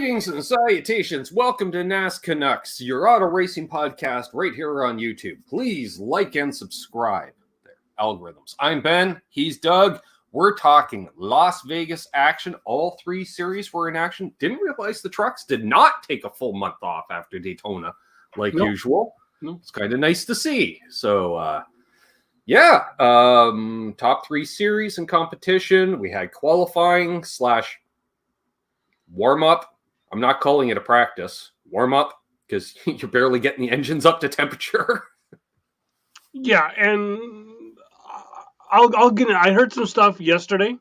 Greetings and salutations. Welcome to NasCanucks, your auto racing podcast right here on YouTube. Please like and subscribe. Their algorithms. I'm Ben. He's Doug. We're talking Las Vegas action. All three series were in action. Didn't realize the trucks did not take a full month off after Daytona like usual. It's kind of nice to see. So, top three series in competition. We had qualifying / warm-up. I'm not calling it a practice. Warm-up, because you're barely getting the engines up to temperature. Yeah, and I'll get in. I heard some stuff yesterday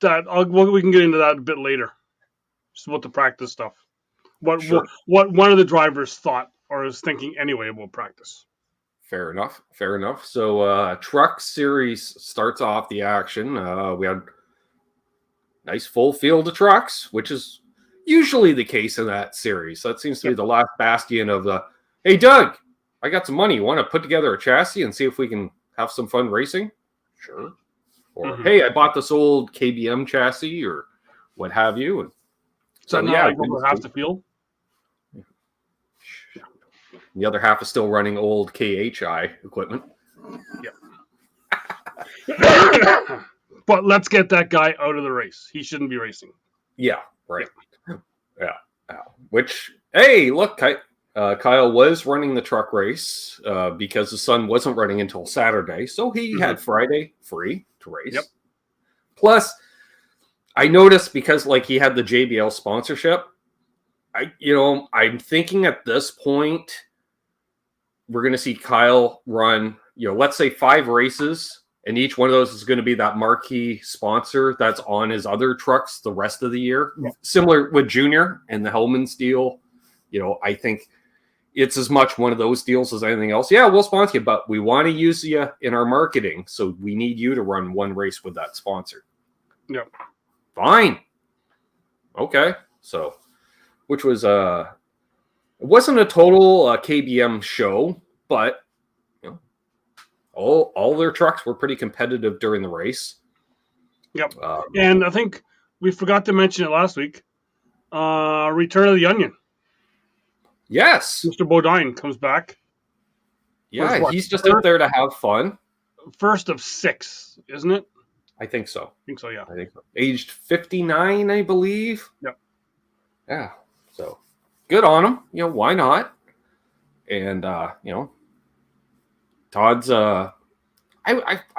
that we can get into that a bit later. Just about the practice stuff. What one of the drivers thought or is thinking anyway about practice. Fair enough. So truck series starts off the action. We had nice full field of trucks, which is usually the case in that series. That seems to be the last bastion of the, hey, Doug, I got some money. You want to put together a chassis and see if we can have some fun racing? Sure. Or, hey, I bought this old KBM chassis or what have you. And so over half the field? The other half is still running old KHI equipment. Yeah. But let's get that guy out of the race. He shouldn't be racing. Yeah, right. Yeah. Which, hey, look, Kyle was running the truck race because the sun wasn't running until Saturday. So he had Friday free to race. Yep. Plus, I noticed because he had the JBL sponsorship, I'm thinking at this point, we're going to see Kyle run, let's say 5 races. And each one of those is going to be that marquee sponsor that's on his other trucks the rest of the year. Yeah. Similar with Junior and the Hellman's deal. I think it's as much one of those deals as anything else. Yeah, we'll sponsor you, but we want to use you in our marketing. So we need you to run one race with that sponsor. Yeah. Fine. Okay. So, which was, it wasn't a total KBM show, but all their trucks were pretty competitive during the race. Yep. And I think we forgot to mention it last week. Return of the Onion. Yes. Mr. Bodine comes back. Yeah, he's just out there to have fun. First of 6, isn't it? I think so. Yeah. I think so. Aged 59, I believe. Yep. Yeah. So good on him. Why not? And, Todd's, I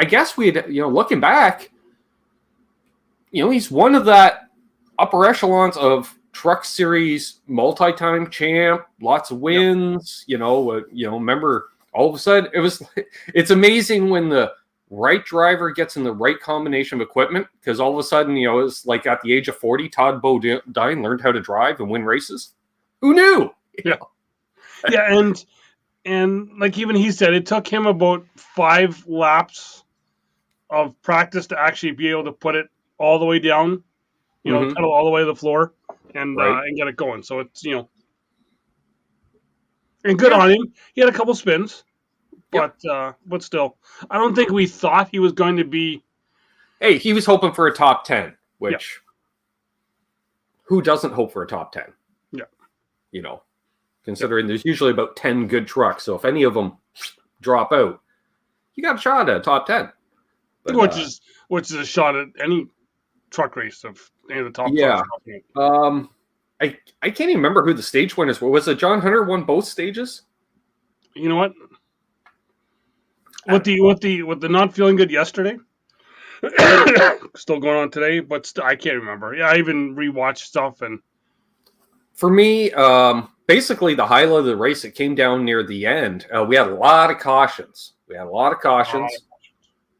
guess we'd, looking back, he's one of that upper echelons of truck series, multi-time champ, lots of wins, remember all of a sudden it's amazing when the right driver gets in the right combination of equipment, because all of a sudden, it's like at the age of 40, Todd Bodine learned how to drive and win races. Who knew? Yeah. Yeah. And like even he said, it took him about 5 laps of practice to actually be able to put it all the way down, pedal all the way to the floor and get it going. So it's, and good on him. He had a couple spins, but still, I don't think we thought he was going to be. Hey, he was hoping for a top 10, which who doesn't hope for a top 10? Yeah. Considering there's usually about 10 good trucks. So if any of them drop out, you got a shot at a top 10. But, which is a shot at any truck race of any of the top. Yeah. I can't even remember who the stage winners were. Was it John Hunter won both stages? You know what? With the not feeling good yesterday, still going on today, but I can't remember. Yeah, I even rewatched stuff and. For me, basically the highlight of the race, it came down near the end. We had a lot of cautions.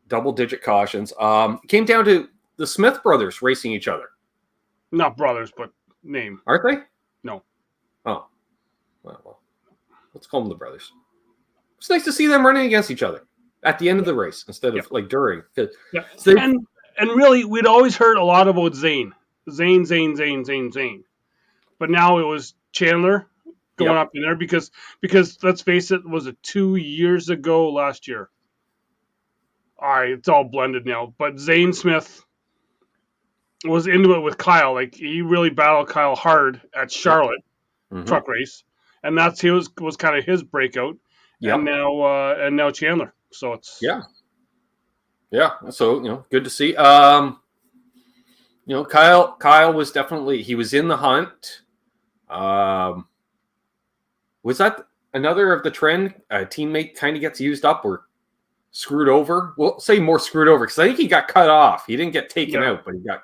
Double-digit cautions. It came down to the Smith brothers racing each other. Not brothers, but name. Aren't they? No. Oh. Well, let's call them the brothers. It's nice to see them running against each other at the end of the race instead of during. Yeah. So and really, we'd always heard a lot about Zane. Zane. But now it was Chandler going up in there because let's face it, was it 2 years ago last year? All right, it's all blended now. But Zane Smith was into it with Kyle. Like he really battled Kyle hard at Charlotte truck race, and that's he was kind of his breakout. Yep. And now Chandler. So it's yeah. So good to see. Kyle was definitely he was in the hunt. Was that another of the trend? A teammate kind of gets used up or screwed over. We'll say more screwed over because I think he got cut off. He didn't get taken out, but he got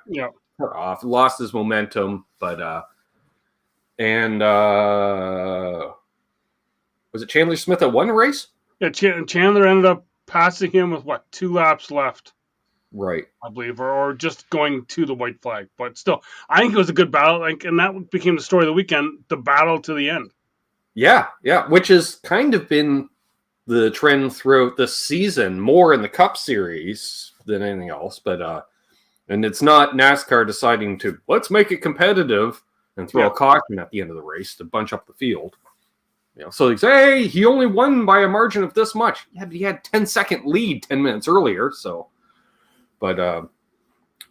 cut off. Lost his momentum. But was it Chandler Smith that won the race? Yeah, Chandler ended up passing him with 2 laps left. Right. I believe, or just going to the white flag. But still, I think it was a good battle. And that became the story of the weekend, the battle to the end. Yeah, which has kind of been the trend throughout this season, more in the Cup Series than anything else. But and it's not NASCAR deciding to let's make it competitive and throw a caution at the end of the race to bunch up the field. So they say, hey, he only won by a margin of this much. Yeah, but he had 10-second lead 10 minutes earlier. So, but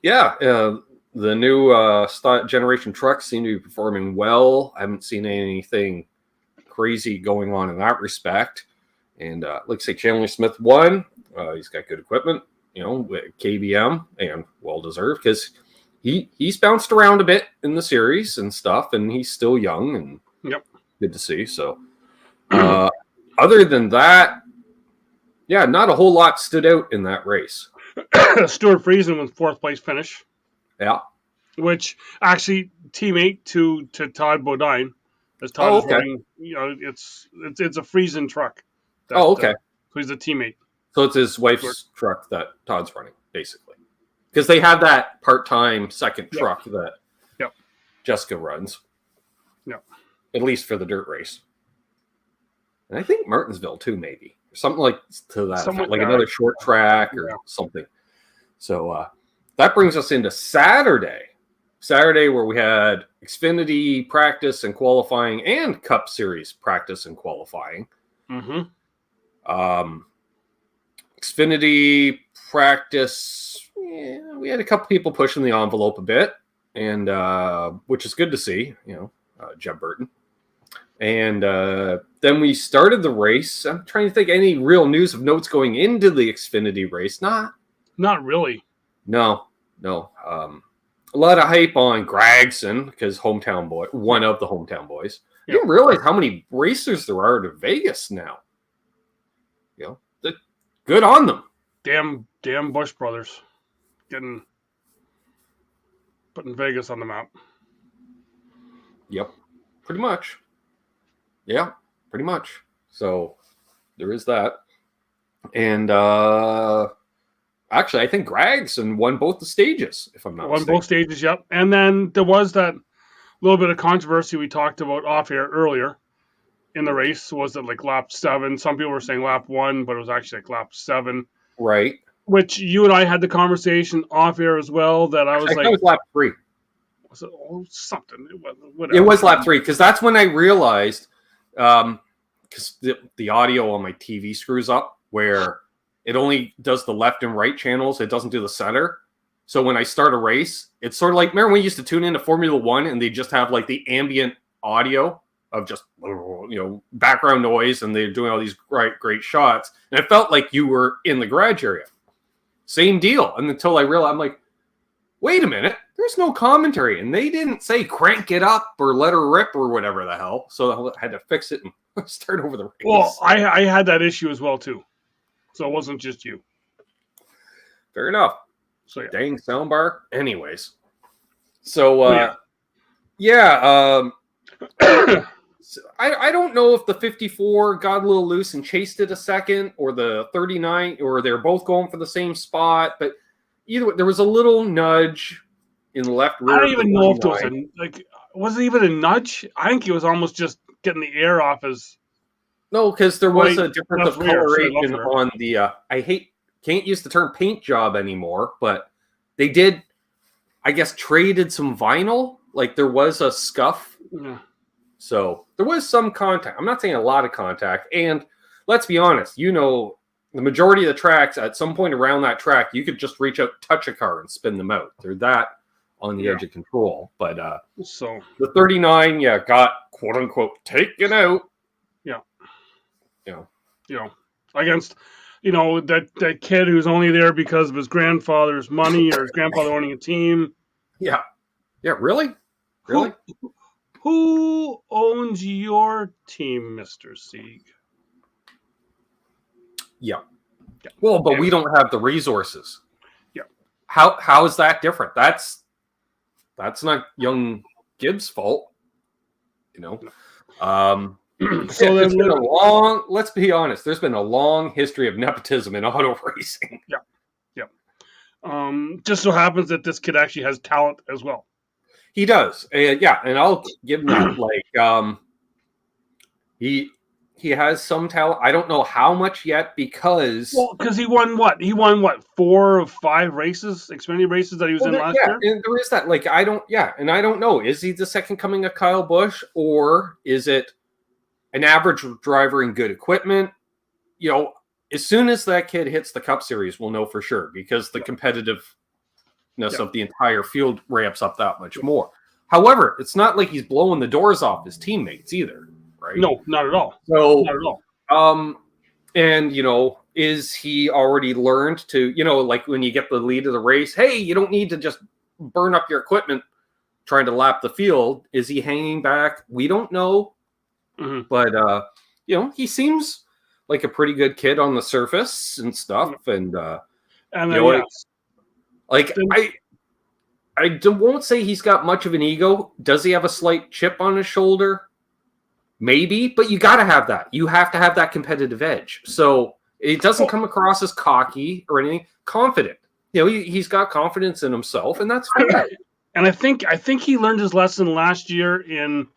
the new generation trucks seem to be performing well. I haven't seen anything crazy going on in that respect. And let's say Chandler Smith won. He's got good equipment, KBM, and well deserved because he's bounced around a bit in the series and stuff, and he's still young and good to see. So, other than that, not a whole lot stood out in that race. Stuart Friesen with 4th place finish. Yeah, which actually teammate to Todd Bodine. As Todd is running, it's a Friesen truck. Okay. So he's a teammate. So it's his wife's truck that Todd's running, basically. Because they have that part-time second truck that Jessica runs. Yep. At least for the dirt race. And I think Martinsville, too, maybe. Something like to that. Like another short track or something. So that brings us into Saturday. Saturday, where we had Xfinity practice and qualifying and Cup Series practice and qualifying. Xfinity practice, we had a couple people pushing the envelope a bit, and which is good to see, Jeb Burton. And then we started the race. I'm trying to think any real news of notes going into the Xfinity race. Not really. No. A lot of hype on Gragson because hometown boy, one of the hometown boys. I didn't realize how many racers there are to Vegas now. Good on them. Damn Busch brothers, putting Vegas on the map. Yep, pretty much. Yeah, pretty much. So there is that, and actually, I think Gragson won both the stages, if I'm not mistaken. Won both stages, yep. And then there was that little bit of controversy we talked about off air earlier in the race. Was it like lap 7? Some people were saying lap 1, but it was actually like lap 7. Right. Which you and I had the conversation off air as well. That I was it was lap 3. Was it something? It was lap 3 because that's when I realized because the audio on my TV screws up where it only does the left and right channels. It doesn't do the center. So when I start a race, it's sort of like, remember when we used to tune into Formula One and they just have like the ambient audio of just, background noise and they're doing all these great shots. And it felt like you were in the garage area. Same deal. And until I realized, I'm like, wait a minute, there's no commentary. And they didn't say crank it up or let her rip or whatever the hell. So I had to fix it and start over the race. Well, I had that issue as well too. So it wasn't just you. Fair enough. So dang soundbar. Anyways. So I don't know if the 54 got a little loose and chased it a second, or the 39, or they're both going for the same spot. But either way, there was a little nudge in the left rear. I don't even know if it was was it even a nudge? I think it was almost just getting the air off his. No, because there was a difference of coloration on the. Can't use the term paint job anymore, but they did, I guess, traded some vinyl. Like there was a scuff. Yeah. So there was some contact. I'm not saying a lot of contact. And let's be honest, the majority of the tracks, at some point around that track, you could just reach out, touch a car, and spin them out. They're that on the edge of control. But so the 39, got quote unquote taken out. Yeah. Yeah. Against, that kid who's only there because of his grandfather's money or his grandfather owning a team. Yeah. Yeah, really? Really? Who owns your team, Mr. Sieg? Yeah. Well, but we don't have the resources. Yeah. How is that different? That's not young Gibbs' fault. So there's been let's be honest, there's been a long history of nepotism in auto racing. Yeah. Just so happens that this kid actually has talent as well. He does. And I'll give him that. Like, he has some talent. I don't know how much yet because he won what? He won what? 4 of 5 races, Xfinity races that he was in last year. And there is that. Like, I don't know. Is he the second coming of Kyle Busch, or is it an average driver in good equipment? As soon as that kid hits the Cup Series, we'll know for sure because the competitiveness of the entire field ramps up that much more. However, it's not like he's blowing the doors off his teammates either, right? No, not at all. So, not at all. And is he already learned to, like when you get the lead of the race, hey, you don't need to just burn up your equipment trying to lap the field. Is he hanging back? We don't know. Mm-hmm. But he seems like a pretty good kid on the surface and stuff, and I won't say he's got much of an ego. Does he have a slight chip on his shoulder? Maybe, but you got to have that. You have to have that competitive edge. So it doesn't come across as cocky or anything. Confident. He's got confidence in himself, and that's fair. And I think he learned his lesson last year in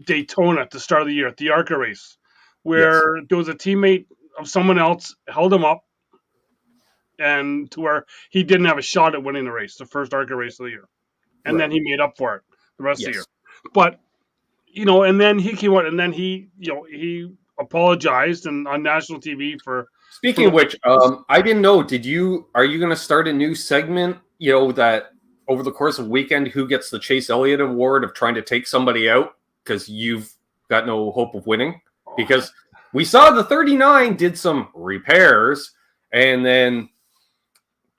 Daytona at the start of the year at the ARCA race, where there was a teammate of someone else held him up, and to where he didn't have a shot at winning the race, the first ARCA race of the year, and then he made up for it the rest of the year. But and then he came out and then he apologized and on national TV for. Speaking of which, I didn't know. Are you going to start a new segment? That over the course of the weekend, who gets the Chase Elliott Award of trying to take somebody out because you've got no hope of winning? Because we saw the 39 did some repairs and then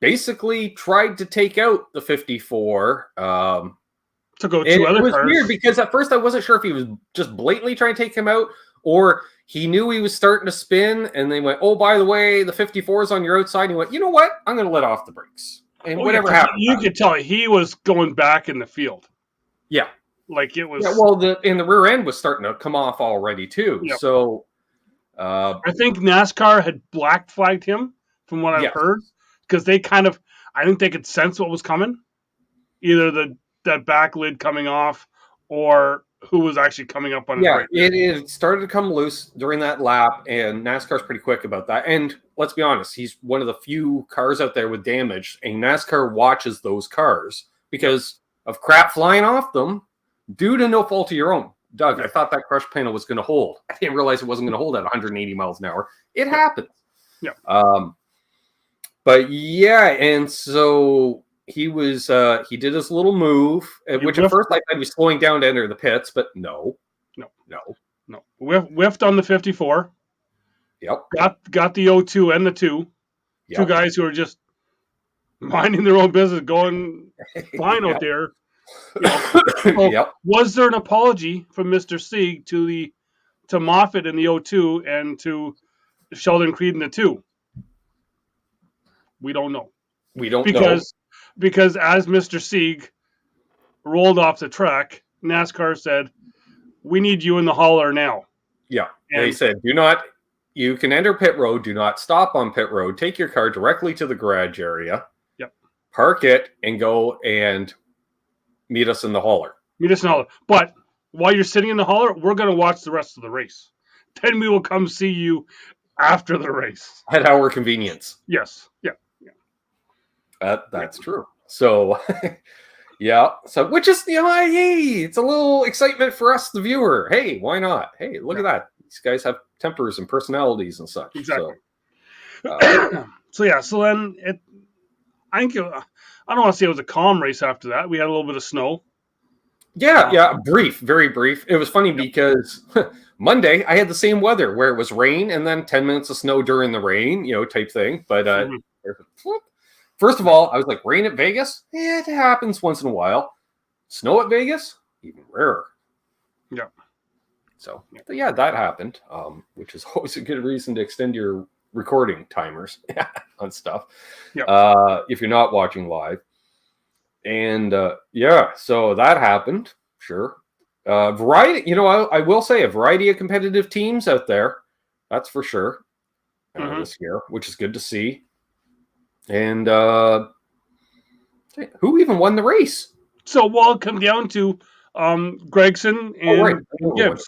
basically tried to take out the 54. To go 2 other cars. It was weird because at first I wasn't sure if he was just blatantly trying to take him out or he knew he was starting to spin and they went, oh, by the way, the 54 is on your outside. And he went, you know what? I'm going to let off the brakes. And whatever happened. You could tell he was going back in the field. Yeah. Like it was. Yeah, well, the rear end was starting to come off already too. Yep. So I think NASCAR had black flagged him from what I've heard because they I think they could sense what was coming. Either that back lid coming off or who was actually coming up on his right. It started to come loose during that lap, and NASCAR's pretty quick about that. And let's be honest, he's one of the few cars out there with damage, and NASCAR watches those cars because of crap flying off them due to no fault of your own. Doug, I thought that crush panel was going to hold. I didn't realize it wasn't going to hold at 180 miles an hour. It happens. Yeah. But and so he was he did his little move, which at first I thought he was slowing down to enter the pits, but no. Whiffed on the 54. Yep. Got the 02 and the 2. Yep. 2 guys who are just minding their own business, going fine out there. Was there an apology from Mr. Sieg to Moffitt in the 02 and to Sheldon Creed in the 2? We don't know. Because as Mr. Sieg rolled off the track, NASCAR said, we need you in the hauler now. Yeah. And they said, you can enter pit road, do not stop on pit road, take your car directly to the garage area, park it, and go and meet us in the hauler. But while you're sitting in the hauler, we're going to watch the rest of the race. Then we will come see you after the race. At our convenience. Yes. Yeah. That's true. So, So, which is, hey, it's a little excitement for us, the viewer. Hey, why not? Hey, look at that. These guys have tempers and personalities and such. Exactly. So then I think I don't want to say it was a calm race after that. We had a little bit of snow. Yeah, brief, very brief. It was funny because Monday I had the same weather where it was rain and then 10 minutes of snow during the rain, type thing. But first of all, I was like, rain at Vegas? Yeah, it happens once in a while. Snow at Vegas? Even rarer. Yeah. So, yeah, that happened, which is always a good reason to extend your recording timers on stuff if you're not watching live. And so that happened. Sure. Variety, I will say a variety of competitive teams out there. That's for sure. This year, which is good to see. And who even won the race? So we'll come down to Gregson and Gibbs.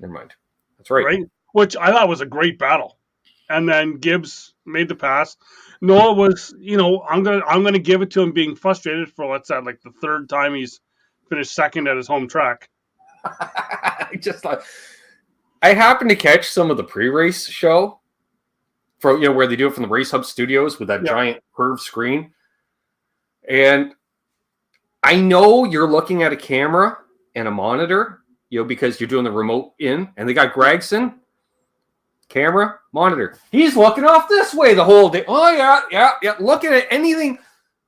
Never mind. That's right. Right? Which I thought was a great battle. And then Gibbs made the pass. Noah was, I'm gonna give it to him being frustrated for what's that, like the third time he's finished second at his home track. I happened to catch some of the pre-race show from where they do it from the Race Hub Studios with that giant curved screen. And I know you're looking at a camera and a monitor, because you're doing the remote in, and they got Gregson. Camera, monitor. He's looking off this way the whole day. Oh, yeah. Looking at anything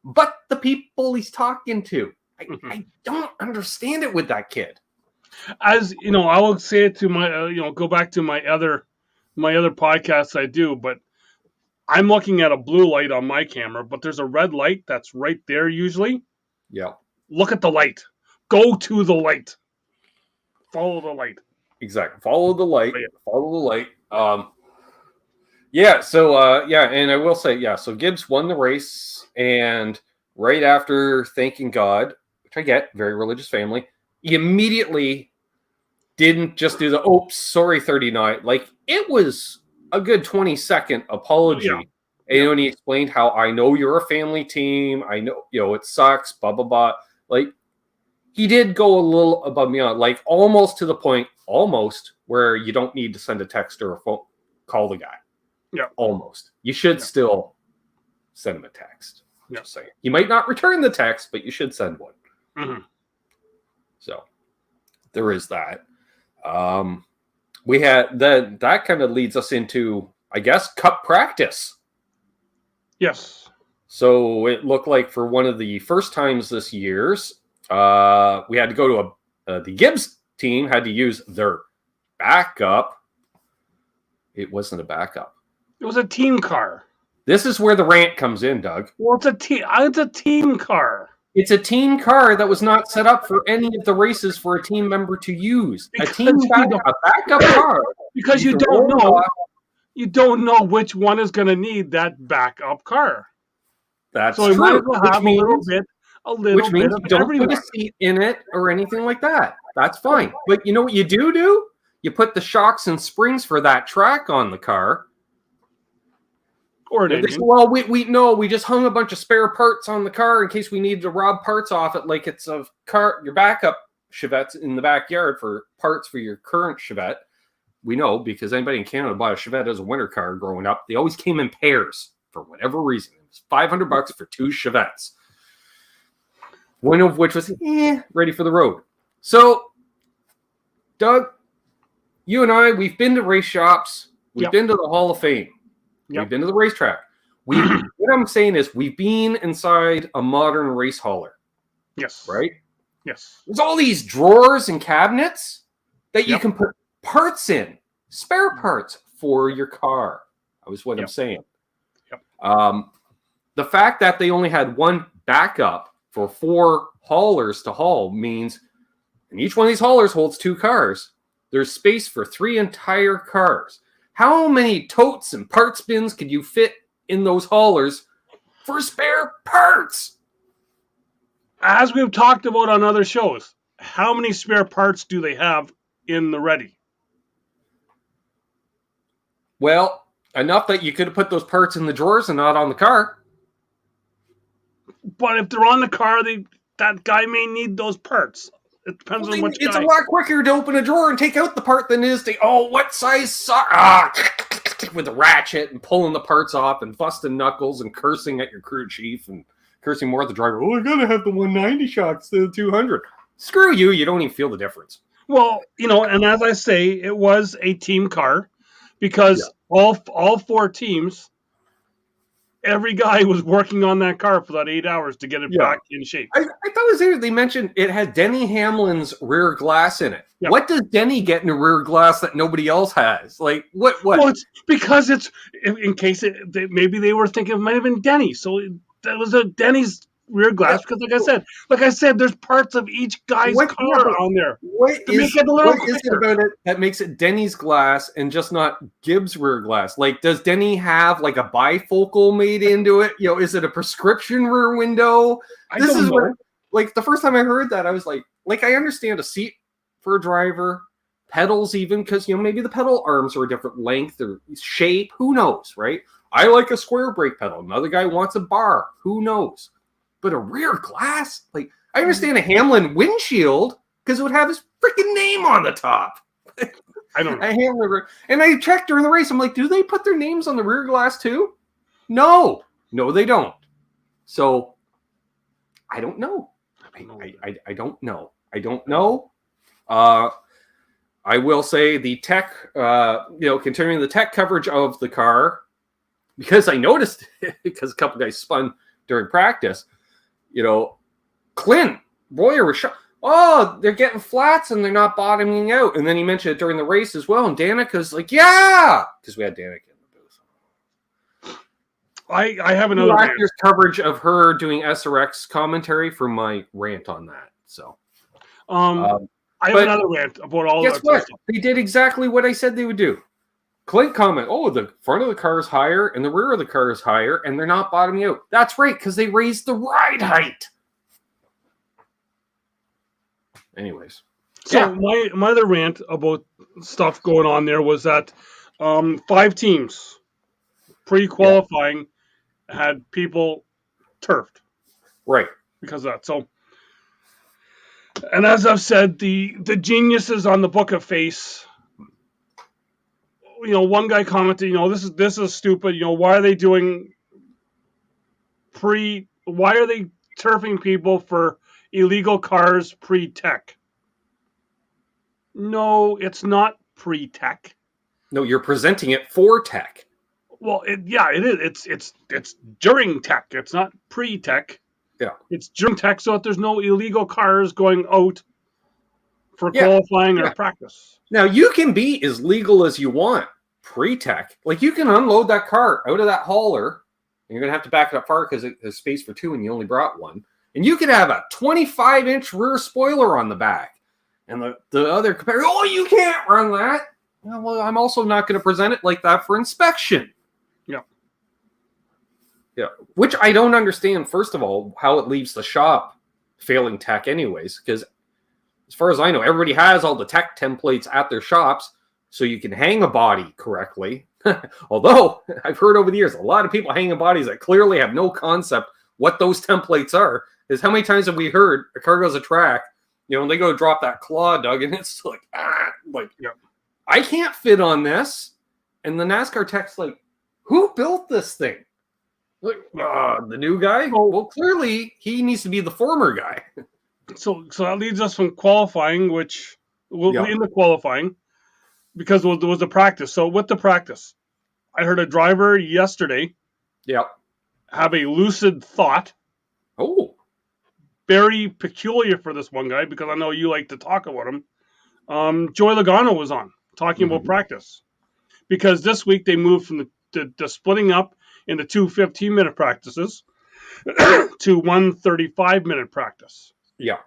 but the people he's talking to. I don't understand it with that kid. As I will say it to my, go back to my other podcasts I do, but I'm looking at a blue light on my camera, but there's a red light that's right there usually. Yeah. Look at the light. Go to the light. Follow the light. Exactly. Follow the light. Follow the light. And I will say, so Gibbs won the race, and right after thanking God, which I get, very religious family, he immediately didn't just do the, oops, sorry, 39. Like, it was a good 20-second apology. Yeah. And he explained how, I know you're a family team, I know, it sucks, blah, blah, blah. Like, he did go a little above and beyond, like almost to the point, where you don't need to send a text or a phone, call the guy. Yeah. Almost. You should still send him a text. Just saying. You might not return the text, but you should send one. Mm-hmm. So there is that. We had that kind of leads us into, I guess, cup practice. Yes. So it looked like for one of the first times this year's, we had to go to the Gibbs team had to use their backup. It wasn't a backup. It was a team car. This is where the rant comes in, Doug. Well, it's a team car. It's a team car that was not set up for any of the races for a team member to use. A backup car. Because you don't know which one is going to need that backup car. That's so true. Which means you don't put a seat in it or anything like that. That's fine. But you know what you do? You put the shocks and springs for that track on the car. Or an engine. Well, we just hung a bunch of spare parts on the car in case we needed to rob parts off it, like it's a car, your backup Chevette's in the backyard for parts for your current Chevette. We know because anybody in Canada bought a Chevette as a winter car growing up. They always came in pairs for whatever reason. It was $500 for two Chevettes. One of which was ready for the road. So, Doug, you and I, we've been to race shops. We've been to the Hall of Fame. We've been to the racetrack. What I'm saying is we've been inside a modern race hauler. Yes. Right? Yes. There's all these drawers and cabinets that you can put parts in, spare parts for your car. That was what I'm saying. Yep. The fact that they only had one backup for 4 haulers to haul means, and each one of these haulers holds 2 cars, there's space for 3 entire cars. How many totes and parts bins could you fit in those haulers for spare parts? As we've talked about on other shows, how many spare parts do they have in the ready? Well, enough that you could have put those parts in the drawers and not on the car. But if they're on the car, that guy may need those parts. It depends on which It's guy. a lot quicker to open a drawer and take out the part than it is to, what size sock? With the ratchet and pulling the parts off and busting knuckles and cursing at your crew chief and cursing more at the driver. I gotta have the 190 shocks to the 200. Screw you. You don't even feel the difference. Well, and as I say, it was a team car because all 4 teams, every guy was working on that car for that 8 hours to get it back in shape. I thought it was they mentioned it had Denny Hamlin's rear glass in it. Yeah. What does Denny get in a rear glass that nobody else has? Like, what? Well, it's because it's in case maybe they were thinking it might have been Denny. So that was a Denny's rear glass because, like I said, there's parts of each guy's car on there. What is it about it that makes it Denny's glass and just not Gibbs' rear glass? Like, does Denny have like a bifocal made into it? Is it a prescription rear window? This is where, like, the first time I heard that, I was like, I understand a seat for a driver, pedals even, because maybe the pedal arms are a different length or shape. Who knows, right? I like a square brake pedal. Another guy wants a bar. Who knows? But a rear glass? Like, I understand a Hamlin windshield because it would have his freaking name on the top. I don't know. A Hamlin, and I checked during the race. I'm like, do they put their names on the rear glass too? No, they don't. So I don't know. I don't know. I don't know. I will say the tech, continuing the tech coverage of the car, because I noticed it, because a couple guys spun during practice. Clint Boyer was shot. Oh, they're getting flats and they're not bottoming out. And then he mentioned it during the race as well. And Danica's like, yeah, because we had Danica in the booth. I have another coverage of her doing SRX commentary for my rant on that. So, I have another rant about all that. Guess what? They did exactly what I said they would do. Clint comment, the front of the car is higher and the rear of the car is higher and they're not bottoming out. That's right, because they raised the ride height. Anyways. So my other rant about stuff going on there was that 5 teams pre-qualifying had people turfed. Right. Because of that. So, and as I've said, the geniuses on the Book of Face, one guy commented, this is stupid. Why are they doing why are they turfing people for illegal cars pre-tech? No, it's not pre-tech. No, you're presenting it for tech. Well, it is. It's during tech. It's not pre-tech. Yeah. It's during tech, so that there's no illegal cars going out for qualifying or practice. Now, you can be as legal as you want pre-tech. Like, you can unload that car out of that hauler, and you're going to have to back it up far because there's space for 2 and you only brought 1. And you could have a 25-inch rear spoiler on the back. And the other competitor, you can't run that. Well, I'm also not going to present it like that for inspection. Yeah. Yeah. Which I don't understand, first of all, how it leaves the shop failing tech anyways. Because as far as I know, everybody has all the tech templates at their shops so you can hang a body correctly. Although, I've heard over the years, a lot of people hanging bodies that clearly have no concept what those templates are. Is how many times have we heard a car goes a track, when they go drop that claw, Doug, and it's like, I can't fit on this. And the NASCAR tech's like, who built this thing? Like, the new guy? Well, clearly he needs to be the former guy. So that leads us from qualifying, which we'll be in the qualifying, because there was a practice. So with the practice, I heard a driver yesterday have a lucid thought. Oh. Very peculiar for this one guy, because I know you like to talk about him. Joey Logano was on talking about practice, because this week they moved from the splitting up into 2 15-minute practices to 1 35-minute practice. Yeah.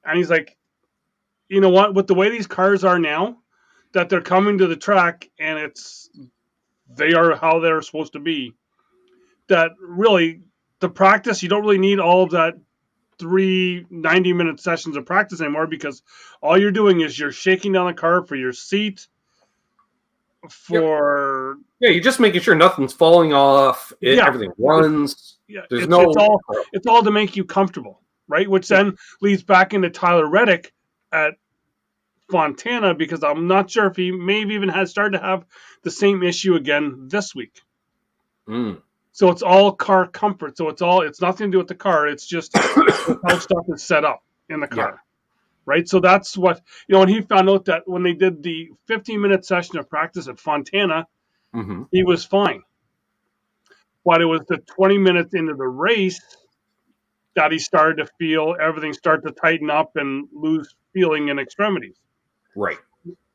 And he's like, you know what? With the way these cars are now, that they're coming to the track and they are how they're supposed to be, that really the practice, you don't really need all of that 3 90-minute sessions of practice anymore, because all you're doing is you're shaking down the car for your seat, for you're just making sure nothing's falling off. Everything runs. There's it's all to make you comfortable, right? Which then leads back into Tyler Reddick at Fontana because I'm not sure if he maybe even has started to have the same issue again this week. So it's all car comfort. So it's nothing to do with the car. It's just how stuff is set up in the car. Yeah. Right. So that's what, when he found out that when they did the 15-minute session of practice at Fontana, he was fine. But it was the 20 minutes into the race that he started to feel everything start to tighten up and lose feeling in extremities. Right.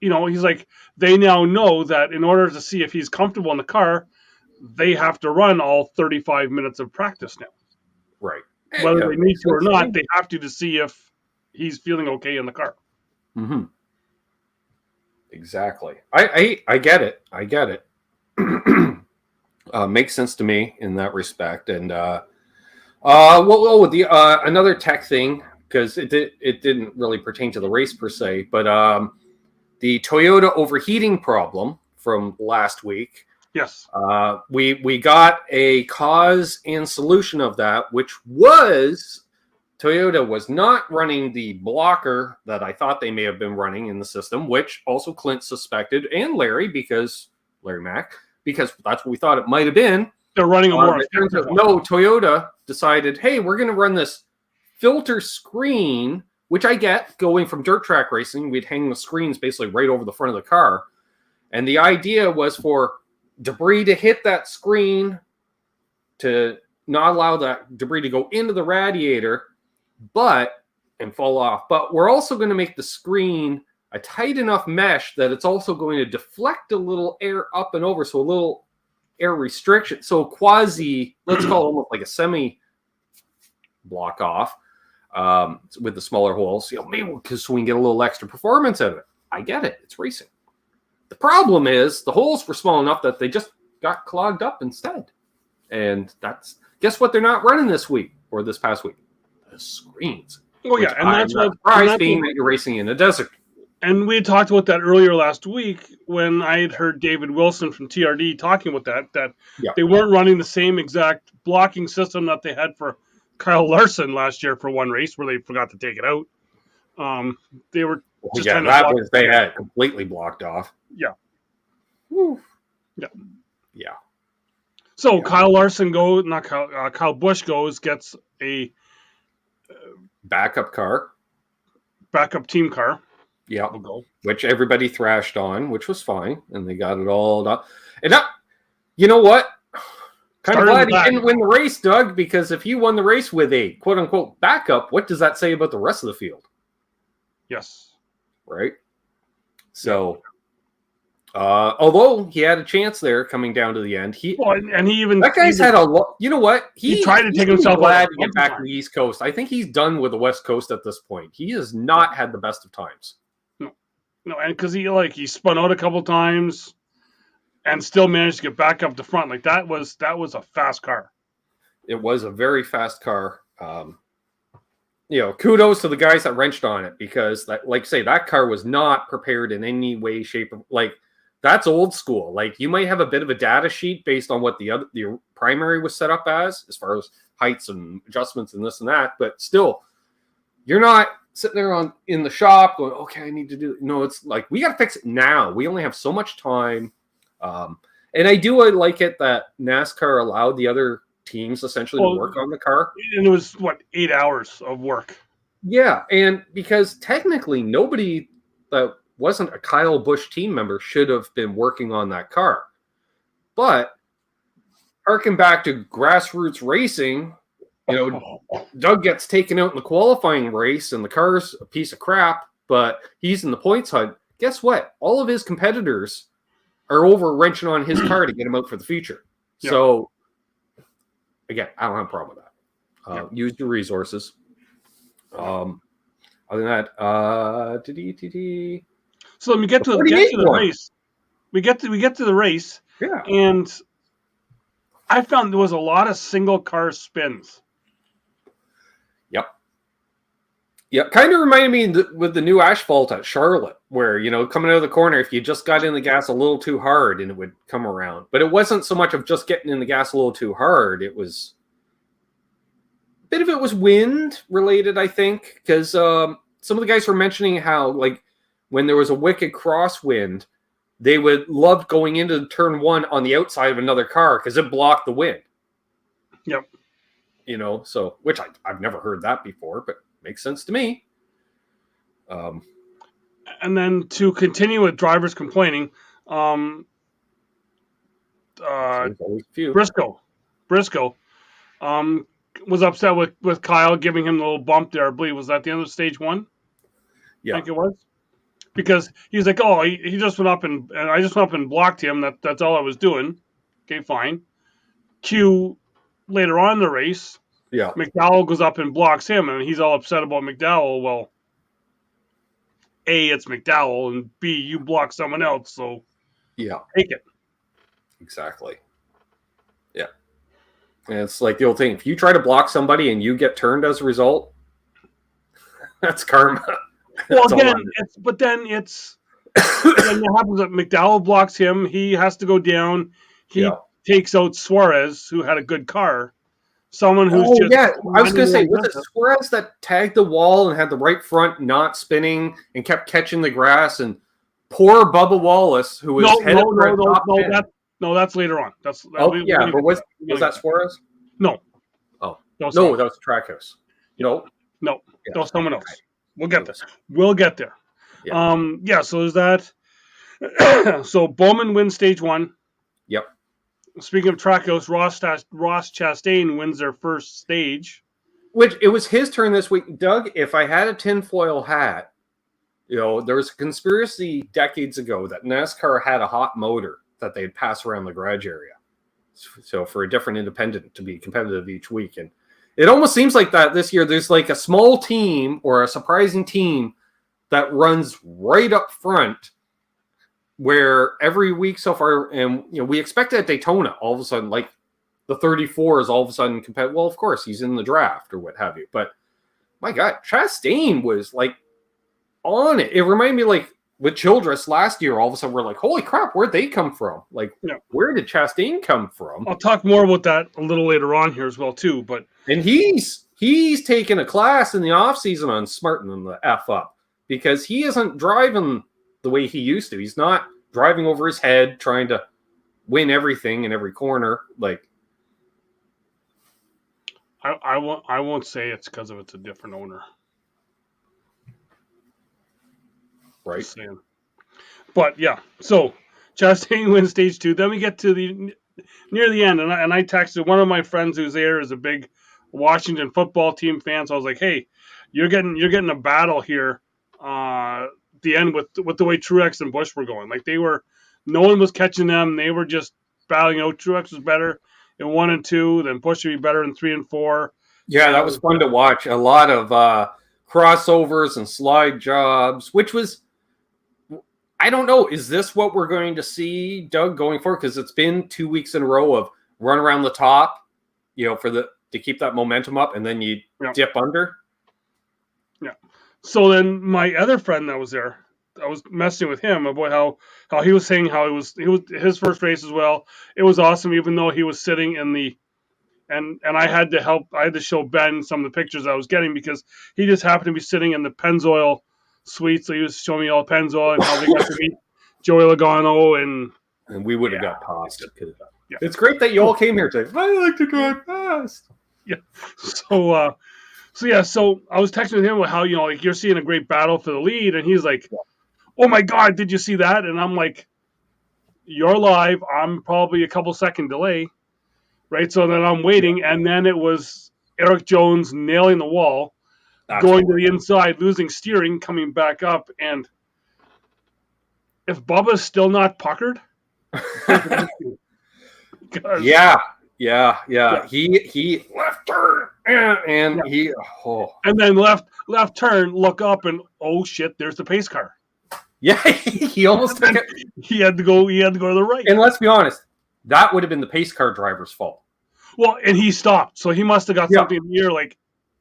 He's like, they now know that in order to see if he's comfortable in the car, they have to run all 35 minutes of practice now. Right. Whether they need to or not, they have to see if he's feeling okay in the car. Exactly. I get it. I get it. Makes sense to me in that respect. And another tech thing, because it didn't really pertain to the race per se, but the Toyota overheating problem from last week. Yes. We got a cause and solution of that, which was Toyota was not running the blocker that I thought they may have been running in the system, which also Clint suspected, and Larry Mack, because that's what we thought it might have been. They're running a more no, Toyota decided, hey, we're going to run this filter screen, which I get going from dirt track racing. We'd hang the screens basically right over the front of the car. And the idea was for debris to hit that screen to not allow that debris to go into the radiator and fall off. But we're also going to make the screen a tight enough mesh that it's also going to deflect a little air up and over. So a little air restriction. So quasi, let's call it almost like a semi block off with the smaller holes. Maybe because we can get a little extra performance out of it. I get it. It's racing. The problem is the holes were small enough that they just got clogged up instead. And guess what they're not running this week or this past week? The screens. Oh, yeah. And that's what being that you're racing in a desert. And we had talked about that earlier last week when I had heard David Wilson from TRD talking about that they weren't running the same exact blocking system that they had for Kyle Larson last year for one race where they forgot to take it out. They were just they had completely blocked off. Yeah. Woo. Yeah. Yeah. So Kyle Larson Kyle Busch gets a backup team car. Yeah, which everybody thrashed on, which was fine, and they got it all done. And you know what? Kind of glad he didn't win the race, Doug, because if he won the race with a quote-unquote backup, what does that say about the rest of the field? Yes. Right? So, although he had a chance there coming down to the end, that guy's had a lot. You know what? He tried to take himself glad to get back to the East Coast. I think he's done with the West Coast at this point. He has not had the best of times. No, and because he spun out a couple times and still managed to get back up the front. Like that was a fast car. It was a very fast car. Kudos to the guys that wrenched on it because that car was not prepared in any way, shape, or that's old school. Like you might have a bit of a data sheet based on what the primary was set up as far as heights and adjustments and this and that, but still, you're not sitting there in the shop going, okay, I need to do it. No, it's like we got to fix it now. We only have so much time. And I like it that NASCAR allowed the other teams essentially to work on the car. And it was 8 hours of work. Yeah, and because technically nobody that wasn't a Kyle Busch team member should have been working on that car. But harken back to grassroots racing, Doug gets taken out in the qualifying race and the car's a piece of crap, but he's in the points hunt. Guess what? All of his competitors are over wrenching on his car to get him out for the future. Yeah. So, again, I don't have a problem with that. Use your resources. Other than that, so let me get to the race. We get to the race. Yeah. And I found there was a lot of single car spins. Yep. Kind of reminded me with the new asphalt at Charlotte, where, coming out of the corner, if you just got in the gas a little too hard and it would come around. But it wasn't so much of just getting in the gas a little too hard. It was a bit of it was wind related, I think, because some of the guys were mentioning how, like, when there was a wicked crosswind, they would love going into turn 1 on the outside of another car because it blocked the wind. Yep. You know, so, which I've never heard that before, but makes sense to me. And then to continue with drivers complaining, Briscoe was upset with Kyle giving him a little bump there. I believe, was that the end of stage 1? Yeah. I think it was. Because he's like, oh, he just went up and I just went up and blocked him. That's all I was doing. Okay, fine. Q later on in the race, yeah, McDowell goes up and blocks him, and he's all upset about McDowell. Well, A, it's McDowell, and B, you block someone else, so yeah, take it. Exactly. Yeah. And it's like the old thing. If you try to block somebody and you get turned as a result, that's karma. Well, again, then what happens that McDowell blocks him. He has to go down. He takes out Suarez, who had a good car. Someone who's just... yeah. I was going to say, was it Suarez that tagged the wall and had the right front not spinning and kept catching the grass? And poor Bubba Wallace, who was that's later on. But was that Suarez? No. Oh. No, that was Trackhouse. No. That was someone else. We'll get there. Yeah. So there's that. So Bowman wins stage 1. Yep. Speaking of Trackhouse, Ross Chastain wins their first stage. Which, it was his turn this week. Doug, if I had a tinfoil hat, there was a conspiracy decades ago that NASCAR had a hot motor that they'd pass around the garage area. So for a different independent to be competitive each week. And it almost seems like that this year. There's like a small team or a surprising team that runs right up front, where every week so far, and we expected at Daytona, all of a sudden, like the 34 is all of a sudden competitive. Well, of course, he's in the draft or what have you. But my God, Chastain was like on it. It reminded me like with Childress last year. All of a sudden, we're like, holy crap, where'd they come from? Like, where did Chastain come from? I'll talk more about that a little later on here as well too. And he's taken a class in the offseason on smartening the F up, because he isn't driving the way he used to. He's not driving over his head, trying to win everything in every corner. Like, I won't say it's because it's a different owner. Right. But yeah, so Chastain wins stage 2. Then we get to near the end, and I texted one of my friends who's there is a big Washington football team fan. So I was like, hey, you're getting a battle here. The end with the way Truex and Busch were going. Like, no one was catching them. They were just battling out. Truex was better in 1 and 2, then Busch would be better in 3 and 4. Yeah, that was fun to watch. A lot of crossovers and slide jobs, which was, I don't know, is this what we're going to see, Doug, going forward? Because it's been 2 weeks in a row of run around the top, to keep that momentum up, and then you dip under. Yeah. So then my other friend that was there, I was messing with him about how he was saying how it was his first race as well. It was awesome, even though he was sitting in the and I had to show Ben some of the pictures I was getting, because he just happened to be sitting in the Pennzoil suite. So he was showing me all Pennzoil and how they got to meet Joey Logano, and we would have got tossed. Yeah. It's great that you all came here today. I like to drive fast. Yeah. So I was texting with him about how, like, you're seeing a great battle for the lead, and he's like, oh my God, did you see that? And I'm like, you're live. I'm probably a couple second delay. Right. So then I'm waiting. And then it was Eric Jones nailing the wall, going to the inside, losing steering, coming back up. And if Bubba's still not puckered. Yeah. He left turn and and then left turn, look up, and oh shit, there's the pace car. Yeah, he almost took it. He had to go to the right. And let's be honest, that would have been the pace car driver's fault. Well, and he stopped, so he must have got something in the ear, like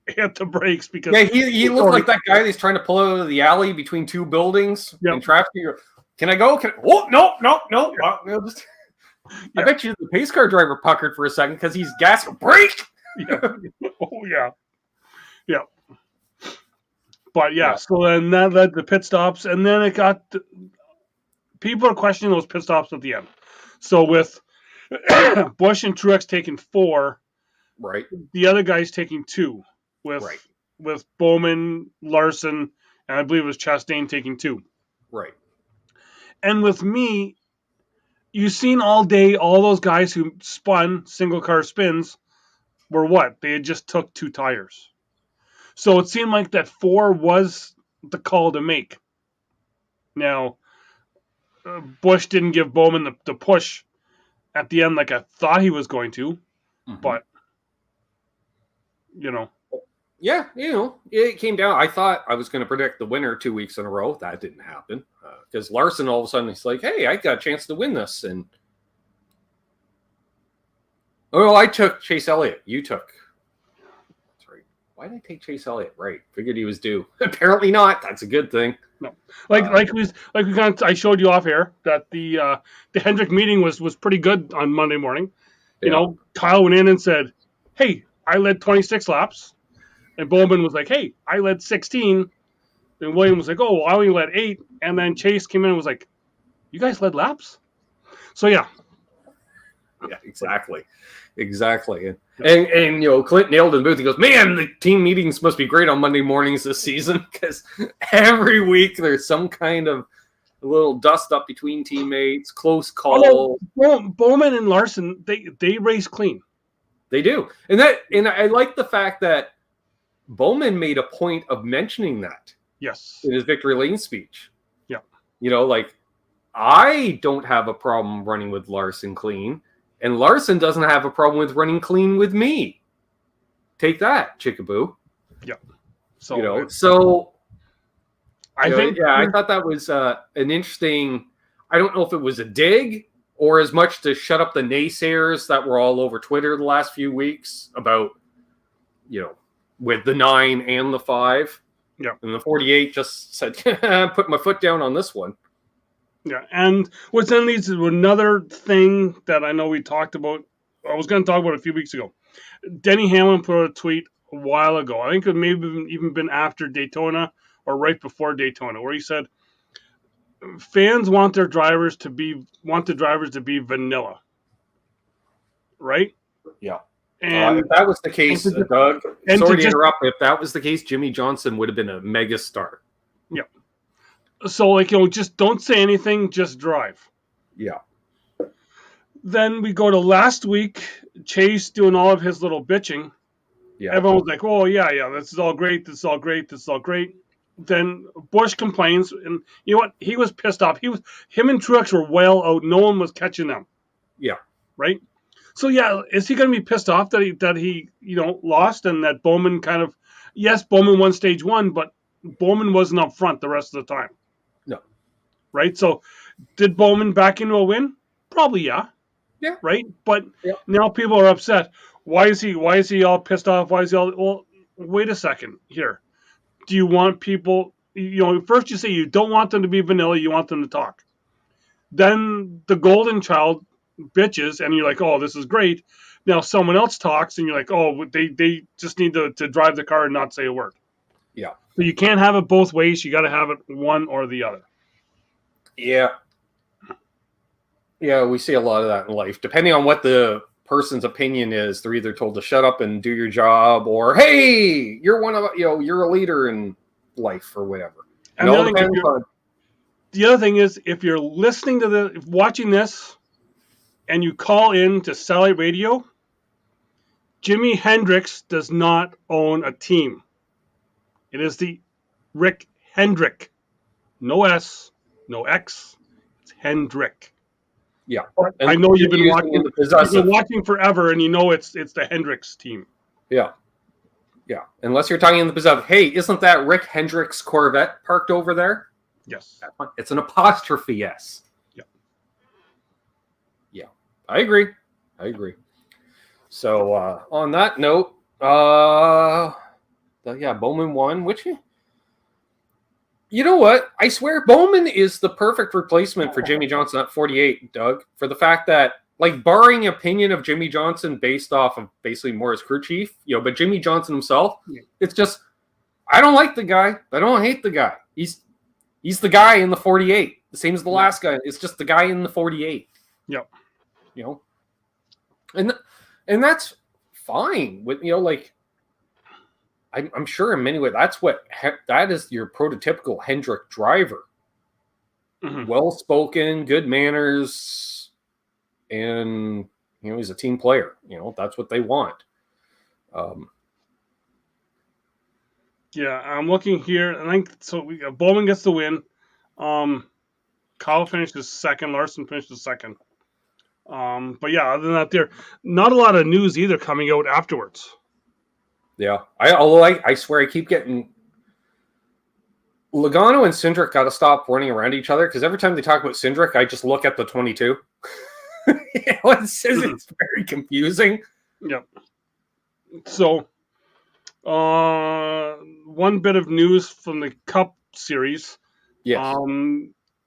hit the brakes, because he looked like that guy that's trying to pull out of the alley between two buildings in traffic. Can I go? No. I bet you the pace car driver puckered for a second because he's gas brake. Yeah. Oh yeah. But so then that led to pit stops, and then it got people are questioning those pit stops at the end. So with Busch and Truex taking 4, right, the other guys taking 2, with Bowman, Larson, and I believe it was Chastain taking 2. right. And with me, you've seen all day all those guys who spun single car spins were what? They had just took 2 tires. So it seemed like that 4 was the call to make. Now, Busch didn't give Bowman the push at the end like I thought he was going to, but, Yeah, it came down. I thought I was going to predict the winner 2 weeks in a row. That didn't happen because Larson all of a sudden he's like, "Hey, I got a chance to win this." And I took Chase Elliott. You took. That's right. Why did I take Chase Elliott? Right, figured he was due. Apparently not. That's a good thing. No, I showed you off air that the Hendrick meeting was pretty good on Monday morning. Kyle went in and said, "Hey, I led 26 laps." And Bowman was like, "Hey, I led 16." And William was like, "Oh, well, I only led 8." And then Chase came in and was like, "You guys led laps?" So, yeah. Yeah, exactly. And Clint nailed in the booth. He goes, "Man, the team meetings must be great on Monday mornings this season because every week there's some kind of little dust up between teammates, close call." Bowman and Larson, they race clean. They do. And I like the fact that Bowman made a point of mentioning that. Yes. In his victory lane speech. Yeah. I don't have a problem running with Larson clean, and Larson doesn't have a problem with running clean with me. Take that, Chickaboo. Yeah. So I thought that was an interesting. I don't know if it was a dig or as much to shut up the naysayers that were all over Twitter the last few weeks about, with the 9 and the 5. Yeah. And the 48 just said, put my foot down on this one. Yeah. And what's then leads to another thing that I know we talked about. I was going to talk about a few weeks ago. Denny Hamlin put out a tweet a while ago. I think it may have even been after Daytona or right before Daytona, where he said, fans want the drivers to be vanilla. Right? Yeah. And if that was the case, Doug, sorry to interrupt, if that was the case, Jimmy Johnson would have been a mega star. Yeah. So, just don't say anything, just drive. Yeah. Then we go to last week, Chase doing all of his little bitching. Yeah. Everyone was like, "Oh, yeah, this is all great, this is all great, this is all great." Then Busch complains, and you know what? He was pissed off. Him and Truex were well out. No one was catching them. Yeah. Right? So, yeah, is he going to be pissed off that he lost and that Bowman Bowman won stage 1, but Bowman wasn't up front the rest of the time. No. Right? So, did Bowman back into a win? Probably, yeah. Yeah. Right? But now people are upset. Why is he all pissed off? Well, wait a second here. Do you want people, first you say you don't want them to be vanilla, you want them to talk. Then the golden child bitches and you're like, "Oh, this is great." Now someone else talks and you're like, "Oh, they just need to drive the car and not say a word." Yeah. So you can't have it both ways. You got to have it one or the other. Yeah. Yeah, we see a lot of that in life. Depending on what the person's opinion is, they're either told to shut up and do your job, or "Hey, you're you're a leader in life," or whatever. And the other thing is, if you're listening to watching this, and you call in to Satellite Radio, Jimi Hendrix does not own a team. It is the Rick Hendrick. No S, no X. It's Hendrick. Yeah. I know you've been watching forever, and you know it's the Hendricks team. Yeah. Yeah. Unless you're talking in the possessive, "Hey, isn't that Rick Hendrick's Corvette parked over there?" Yes. It's an apostrophe S. Yeah. Yeah. I agree. So on that note, Bowman won, which, you know what? I swear Bowman is the perfect replacement for Jimmy Johnson at 48, Doug, for the fact that, barring opinion of Jimmy Johnson based off of basically more his crew chief, but Jimmy Johnson himself, it's just I don't like the guy. I don't hate the guy. He's the guy in the 48. The same as the last guy. It's just the guy in the 48. Yep. You know, and that's fine. With like, I'm sure in many ways that is your prototypical Hendrick driver. Mm-hmm. Well-spoken, good manners, and he's a team player. That's what they want. Yeah, I'm looking here. I think so. Bowman gets the win. Kyle finishes second. Larson finishes second. But yeah, other than that, there not a lot of news either coming out afterwards. Yeah, although I swear I keep getting Logano and Hendrick got to stop running around each other, because every time they talk about Hendrick, I just look at the 22. It's very confusing. Yep. So, one bit of news from the Cup Series. Yes.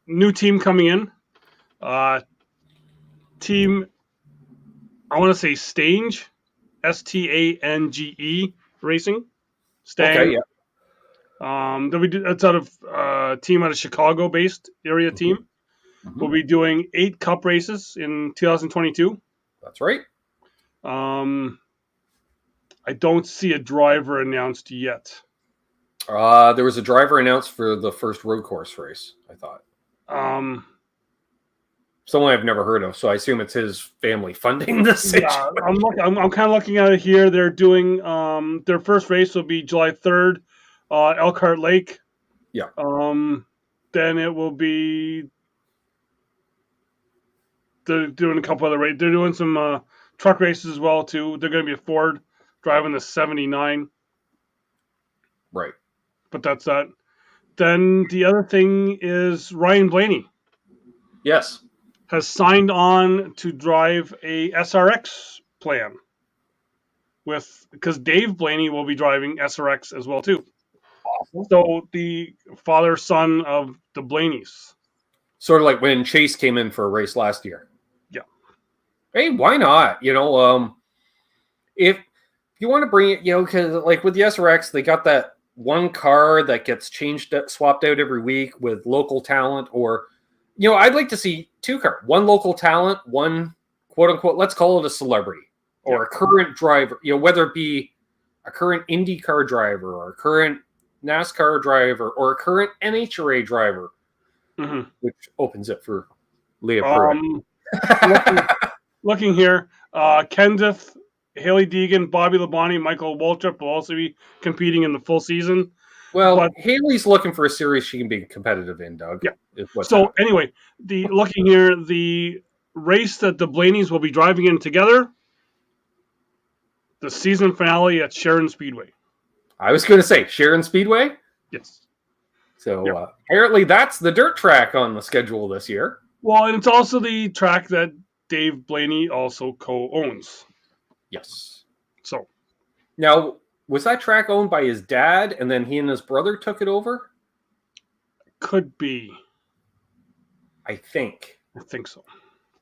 New team coming in. Team, I want to say Stange, Stange Racing. Stang. Okay, yeah. It's out of team out of Chicago-based area team. Mm-hmm. We'll be doing 8 Cup races in 2022. That's right. I don't see a driver announced yet. There was a driver announced for the first road course race, I thought. Someone I've never heard of, so I assume it's his family funding this. Yeah, I'm kind of looking at it here. They're doing their first race will be July 3rd, Elkhart Lake. Yeah. Then it will be. They're doing a couple other races. They're doing some truck races as well too. They're going to be a Ford driving the 79. Right. But that's that. Then the other thing is Ryan Blaney. Yes. Has signed on to drive a SRX plan because Dave Blaney will be driving SRX as well too. Awesome. So the father-son of the Blaneys. Sort of like when Chase came in for a race last year. Yeah. Hey, why not? If you want to bring it, because like with the SRX, they got that one car that gets swapped out every week with local talent, or I'd like to see 2 cars, one local talent, one quote unquote, let's call it a celebrity or a current driver, whether it be a current IndyCar driver or a current NASCAR driver or a current NHRA driver, which opens it for Leah Pruitt. Looking here, Kenseth, Haley Deegan, Bobby Labonte, Michael Waltrip will also be competing in the full season. Well, Haley's looking for a series she can be competitive in, Doug. Yeah. So anyway, looking here, the race that the Blaneys will be driving in together, the season finale at Sharon Speedway. I was going to say Sharon Speedway. Yes. So apparently that's the dirt track on the schedule this year. Well, and it's also the track that Dave Blaney also co-owns. Yes. So now, was that track owned by his dad, and then he and his brother took it over? Could be. I think so.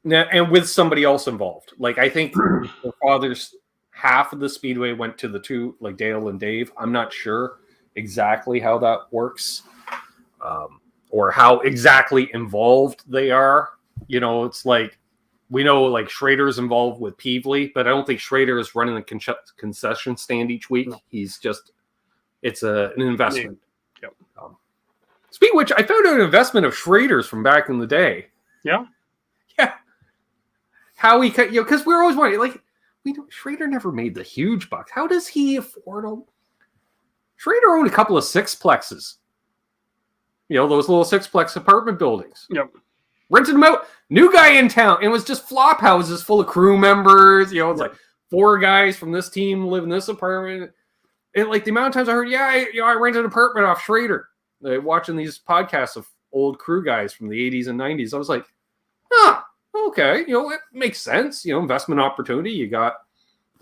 Now, and with somebody else involved. Like, I think the father's half of the speedway went to the two, like Dale and Dave. I'm not sure exactly how that works, or how exactly involved they are. It's like, we know like Schrader's involved with Peevely, but I don't think Schrader is running the concession stand each week. No. He's just, it's an investment. Yep. Speaking of which, I found an investment of Schrader's from back in the day. Yeah. Yeah. How he cut, because we're always wondering, like, Schrader never made the huge bucks. How does he afford them? Schrader owned a couple of sixplexes. Those little sixplex apartment buildings. Yep. Rented them out. New guy in town. It was just flop houses full of crew members. It's like 4 guys from this team live in this apartment. And like the amount of times I heard, I rented an apartment off Schrader. Watching these podcasts of old crew guys from the 80s and 90s. I was like, okay. It makes sense. Investment opportunity. You got,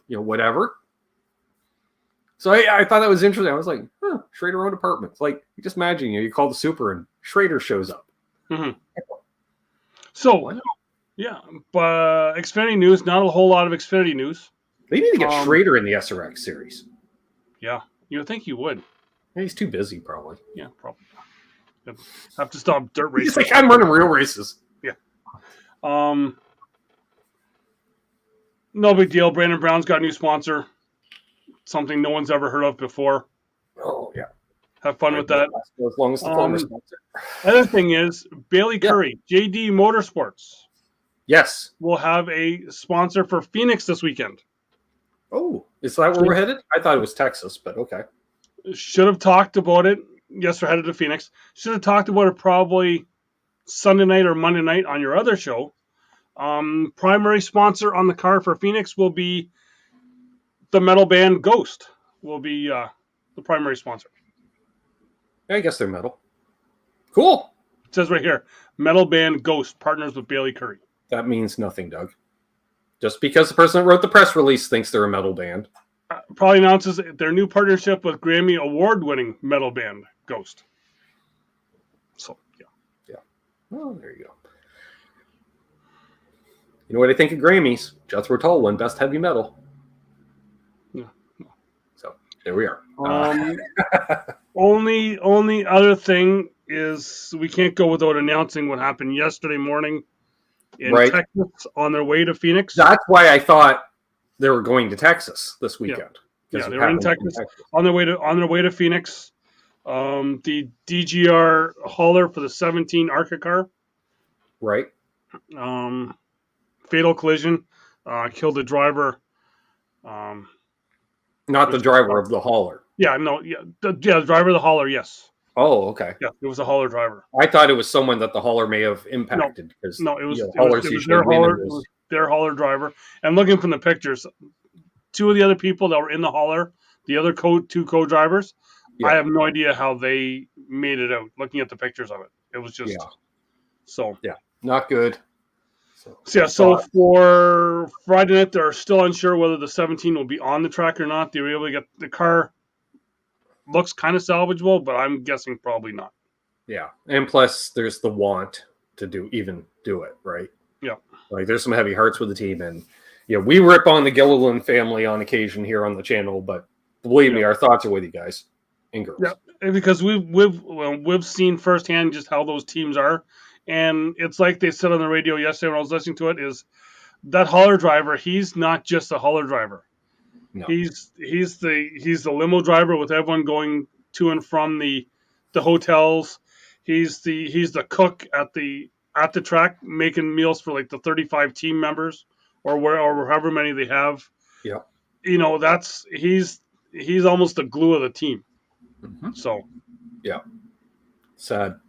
whatever. So I thought that was interesting. I was like, Schrader owned apartments. Like, you just imagine, you call the super and Schrader shows up. Mm-hmm. So, yeah, but Xfinity news, not a whole lot of Xfinity news. They need to get Schrader in the SRX series. Yeah, you would think you would. He's too busy, probably. Yeah, probably. Have to stop dirt He's racing. like, I'm running real races. Yeah. No big deal. Brandon Brown's got a new sponsor. Something no one's ever heard of before. Oh, yeah. Have fun with that. As long as the former sponsor. Other thing is, Bailey Curry, JD Motorsports. Yes. Will have a sponsor for Phoenix this weekend. Oh, is that where we're headed? I thought it was Texas, but okay. Should have talked about it. Yes, we're headed to Phoenix. Should have talked about it probably Sunday night or Monday night on your other show. Primary sponsor on the car for Phoenix will be the metal band Ghost. Will be the primary sponsor. I guess they're metal. Cool. It says right here, metal band Ghost partners with Bailey Curry. That means nothing, Doug. Just because the person that wrote the press release thinks they're a metal band. Probably announces their new partnership with Grammy award-winning metal band Ghost. So, yeah. Yeah. Oh, there you go. You know what I think of Grammys? Jethro Tull won Best Heavy Metal. Yeah. So, there we are. Only other thing is we can't go without announcing what happened yesterday morning in Texas on their way to Phoenix. That's why I thought they were going to Texas this weekend. Yeah, they were in Texas on their way to Phoenix. The DGR hauler for the 17 ARCA car. Right. Fatal collision. Killed the driver. Not the driver of the hauler. Yeah, no, yeah. The driver of the hauler, yes. Oh, okay. Yeah, it was a hauler driver. I thought it was someone that the hauler may have impacted. No, it was their hauler driver. And looking from the pictures, two of the other people that were in the hauler, the other two co-drivers, I have no idea how they made it out. Looking at the pictures of it, it was just not good. So for Friday night, they're still unsure whether the 17 will be on the track or not. They were able to get the car. Looks kind of salvageable, but I'm guessing probably not. Yeah, and plus there's the want to do it, right? Yeah. Like there's some heavy hearts with the team, and we rip on the Gilliland family on occasion here on the channel, but believe me, our thoughts are with you guys and girls. Yeah, because we've seen firsthand just how those teams are, and it's like they said on the radio yesterday when I was listening to it, is that hauler driver, he's not just a hauler driver. No. He's the limo driver with everyone going to and from the hotels. He's the cook at the track making meals for like the 35 team members or however many they have. Yeah. He's almost the glue of the team. Mm-hmm. So yeah. Sad.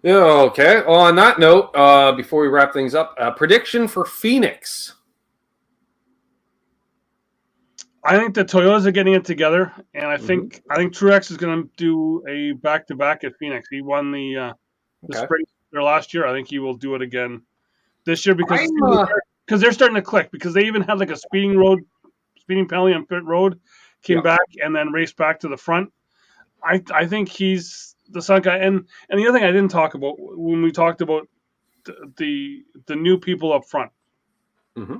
Yeah. Okay. Well, on that note, before we wrap things up, prediction for Phoenix. I think the Toyotas are getting it together, and I think Truex is going to do a back-to-back at Phoenix. He won the sprint there last year. I think he will do it again this year because they're starting to click. Because they even had like a speeding penalty on pit road, came back and then raced back to the front. I think he's the sun guy. And the other thing I didn't talk about when we talked about the new people up front. Mm-hmm.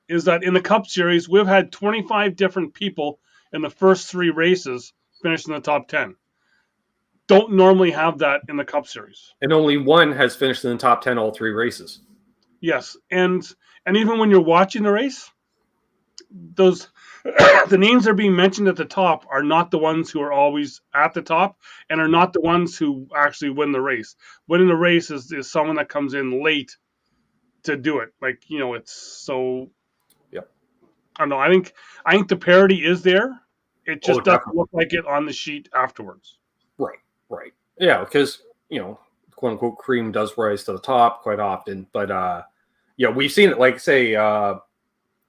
Is that in the Cup Series, we've had 25 different people in the first 3 races finish in the top 10. Don't normally have that in the Cup Series. And only one has finished in the top 10 all 3 races. Yes, and even when you're watching the race, those the names that are being mentioned at the top are not the ones who are always at the top and are not the ones who actually win the race. Winning the race is someone that comes in late to do it. Like, it's so... I don't know. I think the parity is there. It just doesn't look like it on the sheet afterwards. Right. Yeah, because, quote unquote cream does rise to the top quite often. But we've seen it, like say the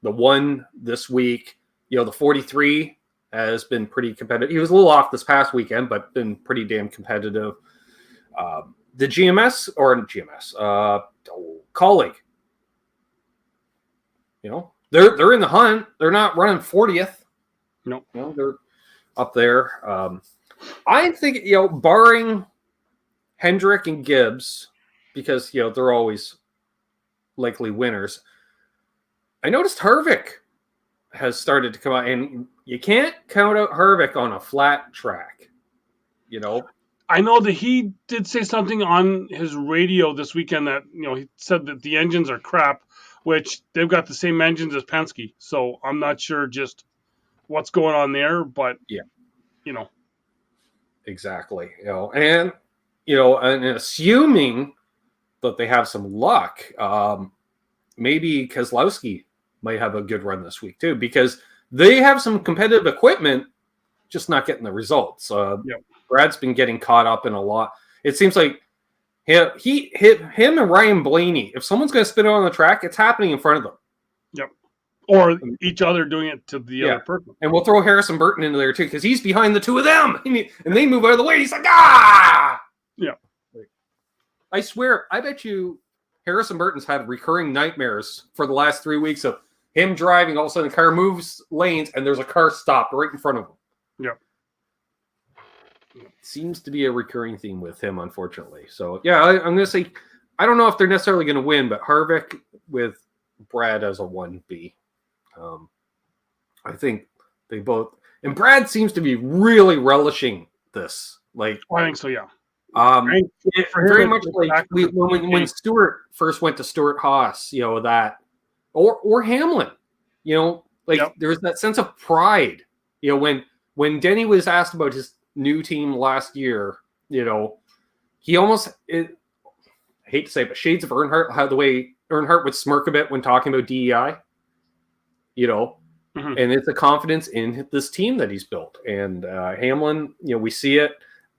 one this week, the 43 has been pretty competitive. He was a little off this past weekend, but been pretty damn competitive. The colleague, They're in the hunt. They're not running 40th. No, they're up there. I think barring Hendrick and Gibbs, because they're always likely winners. I noticed Harvick has started to come out, and you can't count out Harvick on a flat track. I know that he did say something on his radio this weekend that, he said that the engines are crap, which they've got the same engines as Penske. So I'm not sure just what's going on there, but yeah, exactly. And assuming that they have some luck, maybe Keselowski might have a good run this week too, because they have some competitive equipment, just not getting the results. Brad's been getting caught up in a lot. It seems like him and Ryan Blaney, if someone's going to spin it on the track, it's happening in front of them. Yep. Or each other doing it to the other person. And we'll throw Harrison Burton into there too, because he's behind the two of them. And they move out of the way. He's like, ah! Yeah. I swear, I bet you Harrison Burton's had recurring nightmares for the last 3 weeks of him driving. All of a sudden, the car moves lanes, and there's a car stopped right in front of him. Yep. Seems to be a recurring theme with him, unfortunately. So, yeah, I'm going to say, I don't know if they're necessarily going to win, but Harvick with Brad as a 1B. I think they both, and Brad seems to be really relishing this. Like, I think so, yeah. Very much like when Stewart first went to Stewart Haas, that, or Hamlin, there's that sense of pride, when Denny was asked about his new team last year, he almost, I hate to say it, but shades of Earnhardt, how the way Earnhardt would smirk a bit when talking about DEI, and it's a confidence in this team that he's built. And Hamlin, we see it.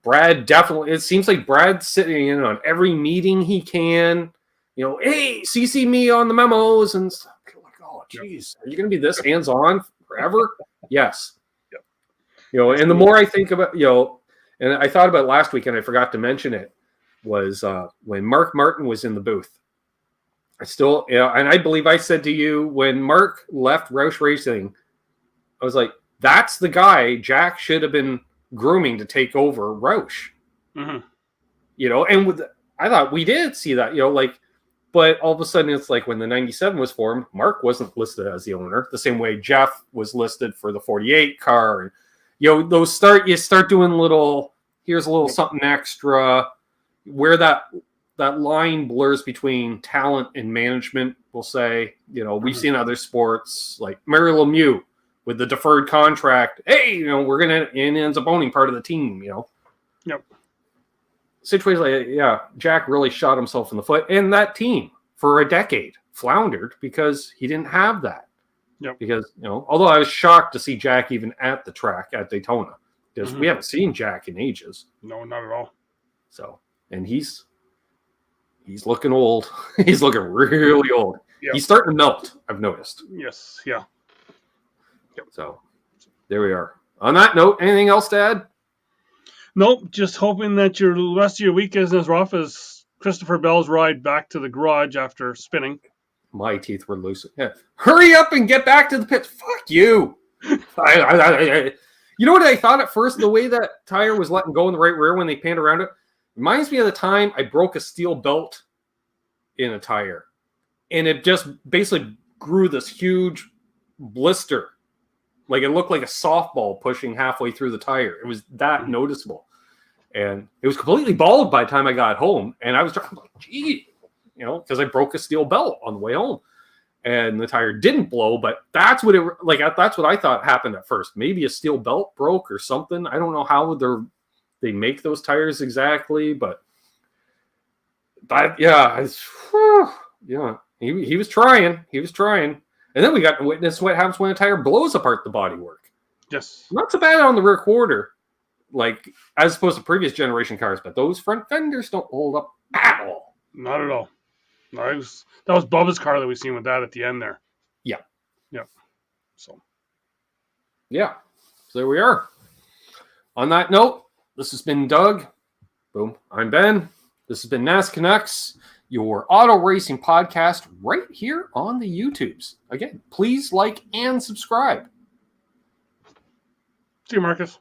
Brad definitely, it seems like Brad's sitting in on every meeting he can, hey, CC me on the memos and stuff. Like, oh, geez, are you going to be this hands-on forever? Yes. And the more I think about, and I thought about last week and I forgot to mention it, was when Mark Martin was in the booth. I still, and I believe I said to you when Mark left Roush Racing, I was like, that's the guy Jack should have been grooming to take over Roush. And I thought we did see that, but all of a sudden it's like when the 97 was formed, Mark wasn't listed as the owner, the same way Jeff was listed for the 48 car. And, you start doing here's a little something extra, where that line blurs between talent and management, we'll say. We've seen other sports like Mario Lemieux with the deferred contract. Hey, we're going to, and ends up owning part of the team, Yep. Situations like, Jack really shot himself in the foot. And that team for a decade floundered because he didn't have that. Yep. Because, although I was shocked to see Jack even at the track at Daytona, because we haven't seen Jack in ages. No, not at all. So, and he's looking old. He's looking really old. Yep. He's starting to melt, I've noticed. Yes, yeah. Yep. So, there we are. On that note, anything else to add? Nope, just hoping that the rest of your week isn't as rough as Christopher Bell's ride back to the garage after spinning. My teeth were loose. Yeah. Hurry up and get back to the pits. Fuck you. You know what I thought at first? The way that tire was letting go in the right rear when they panned around it reminds me of the time I broke a steel belt in a tire. And it just basically grew this huge blister. Like it looked like a softball pushing halfway through the tire. It was that noticeable. And it was completely bald by the time I got home. And I was like, gee. Because I broke a steel belt on the way home, and the tire didn't blow. But that's what that's what I thought happened at first. Maybe a steel belt broke or something. I don't know how they make those tires exactly, but he was trying. He was trying, and then we got to witness what happens when a tire blows apart the bodywork. Yes, not so bad on the rear quarter, like as opposed to previous generation cars, but those front fenders don't hold up at all. Not at all. That was Bubba's car that we seen with that at the end there. Yeah. So there we are. On that note, this has been Doug. Boom. I'm Ben. This has been NasCanucks, your auto racing podcast right here on the YouTubes. Again, please like and subscribe. See you, Marcus.